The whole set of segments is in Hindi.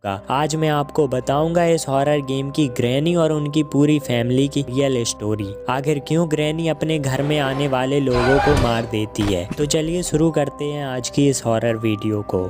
आज मैं आपको बताऊंगा इस हॉरर गेम की ग्रैनी और उनकी पूरी फैमिली की रियल स्टोरी। आखिर क्यों ग्रैनी अपने घर में आने वाले लोगों को मार देती है। तो चलिए शुरू करते हैं आज की इस हॉरर वीडियो को।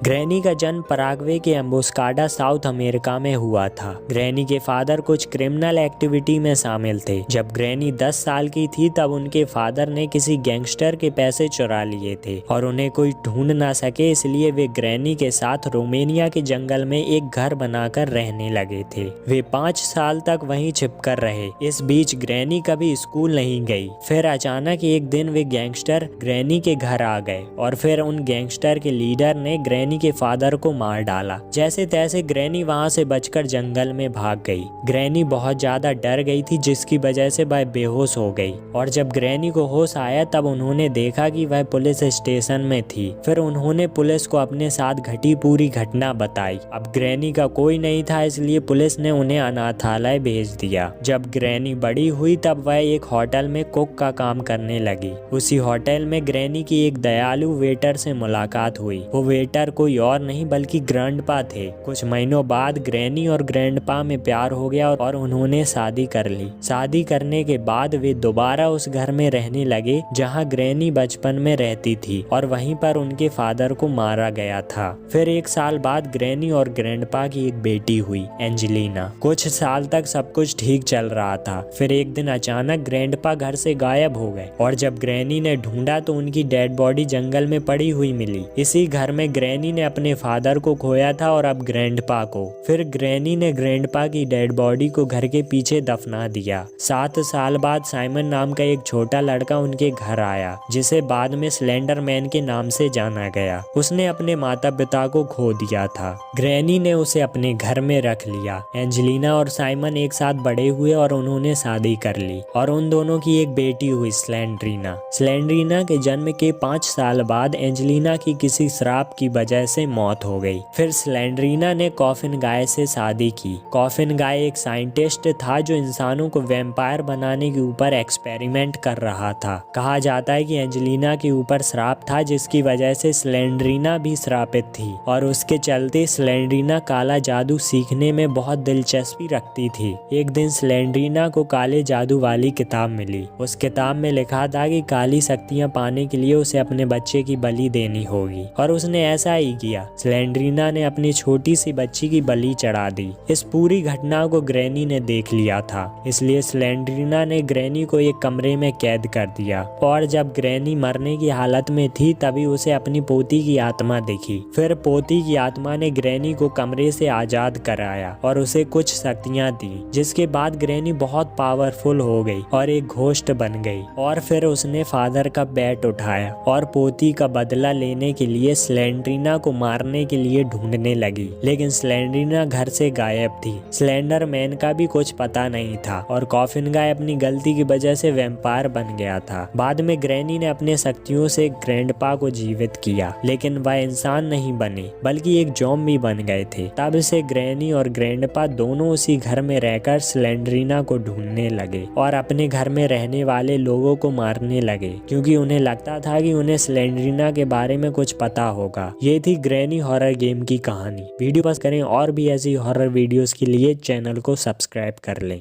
ग्रैनी का जन्म पराग्वे के एम्बोस्काडा साउथ अमेरिका में हुआ था। ग्रैनी के फादर कुछ क्रिमिनल एक्टिविटी में शामिल थे। जब ग्रैनी 10 साल की थी तब उनके फादर ने किसी गैंगस्टर के पैसे चुरा लिए थे और उन्हें कोई ढूंढ ना सके, इसलिए वे ग्रैनी के साथ रोमेनिया के जंगल में एक घर बनाकर रहने लगे थे। वे 5 साल तक वहीं छिपकर रहे। इस बीच ग्रैनी कभी स्कूल नहीं गई। फिर अचानक एक दिन वे गैंगस्टर ग्रैनी के घर आ गए और फिर उन गैंगस्टर के लीडर ने ग्रैनी के फादर को मार डाला। जैसे तैसे ग्रैनी वहां से बचकर जंगल में भाग गई। ग्रैनी बहुत ज्यादा डर गई थी, जिसकी वजह से वह बेहोश हो गई और जब ग्रैनी को होश आया तब उन्होंने देखा कि वह पुलिस स्टेशन में थी। फिर उन्होंने पुलिस को अपने साथ घटी पूरी घटना बताई। अब ग्रैनी का कोई नहीं था, इसलिए पुलिस ने उन्हें अनाथालय भेज दिया। जब ग्रैनी बड़ी हुई तब वह एक होटल में कुक का काम करने लगी। उसी होटल में ग्रैनी की एक दयालु वेटर से मुलाकात हुई। वो वेटर कोई और नहीं बल्कि ग्रैंडपा थे। कुछ महीनों बाद ग्रैनी और ग्रैंडपा में प्यार हो गया और उन्होंने शादी कर ली। शादी करने के बाद वे दोबारा उस घर में रहने लगे जहां ग्रैनी बचपन में रहती थी और वहीं पर उनके फादर को मारा गया था। फिर 1 साल बाद ग्रैनी और ग्रैंडपा की एक बेटी हुई, एंजेलिना। कुछ साल तक सब कुछ ठीक चल रहा था। फिर एक दिन अचानक ग्रैंडपा घर से गायब हो गए और जब ग्रैनी ने ढूंढा तो उनकी डेड बॉडी जंगल में पड़ी हुई मिली। इसी घर में ग्रैनी ने अपने फादर को खोया था और अब ग्रैंडपा को। फिर ग्रैनी ने ग्रैंडपा की डेड बॉडी को घर के पीछे दफना दिया। 7 साल बाद साइमन नाम का एक छोटा लड़का उनके घर आया, जिसे बाद में स्लेंडर मैन के नाम से जाना गया। उसने अपने माता पिता को खो दिया था। ग्रैनी ने उसे अपने घर में रख लिया। एंजेलिना और साइमन एक साथ बड़े हुए और उन्होंने शादी कर ली और उन दोनों की एक बेटी हुई, स्लेंड्रीना। स्लेंड्रीना के जन्म के 5 साल बाद एंजेलिना की किसी श्राप की वजह से मौत हो गई। फिर स्लेंड्रीना ने कॉफिन गाय से शादी की। कॉफिन गाय एक साइंटिस्ट था जो इंसानों को वैम्पायर बनाने के ऊपर एक्सपेरिमेंट कर रहा था। कहा जाता है कि एंजेलिना के ऊपर श्राप था, जिसकी वजह से स्लेंड्रीना भी श्रापित थी और उसके चलते स्लेंड्रीना काला जादू सीखने में बहुत दिलचस्पी रखती थी। एक दिन स्लेंड्रीना को काले जादू वाली किताब मिली। उस किताब में लिखा था कि काली शक्तियां पाने के लिए उसे अपने बच्चे की बलि देनी होगी और उसने ऐसा ही किया। स्लेंड्रीना ने अपनी छोटी सी बच्ची की बलि चढ़ा दी। इस पूरी घटना को ग्रैनी ने देख लिया था, इसलिए स्लेंड्रीना ने ग्रैनी को एक कमरे में कैद कर दिया और जब ग्रैनी मरने की हालत में थी तभी उसे अपनी पोती की आत्मा दिखी। फिर पोती की आत्मा ने ग्रैनी को कमरे से आजाद कराया और उसे कुछ शक्तियां दी, जिसके बाद ग्रैनी बहुत पावरफुल हो गई और एक घोस्ट बन गई। और फिर उसने फादर का बैट उठाया और पोती का बदला लेने के लिए स्लेंड्रीना को मारने के लिए ढूंढने लगी, लेकिन स्लेंड्रीना घर से गायब थी। स्लेंडर मैन का भी कुछ पता नहीं था और कॉफिन गाय अपनी गलती की वजह से वैम्पायर बन गया था। बाद में ग्रैनी ने अपने शक्तियों से ग्रैंडपा को जीवित किया, लेकिन वह इंसान नहीं बने बल्कि एक ज़ॉम्बी बन गए थे। तब से ग्रैनी और ग्रैंडपा दोनों उसी घर में रहकर स्लेंड्रीना को ढूंढने लगे और अपने घर में रहने वाले लोगों को मारने लगे, क्योंकि उन्हें लगता था कि उन्हें स्लेंड्रीना के बारे में कुछ पता होगा। ये थी ग्रैनी हॉरर गेम की कहानी। वीडियो पसंद करें और भी ऐसी हॉरर वीडियोस के लिए चैनल को सब्सक्राइब कर लें।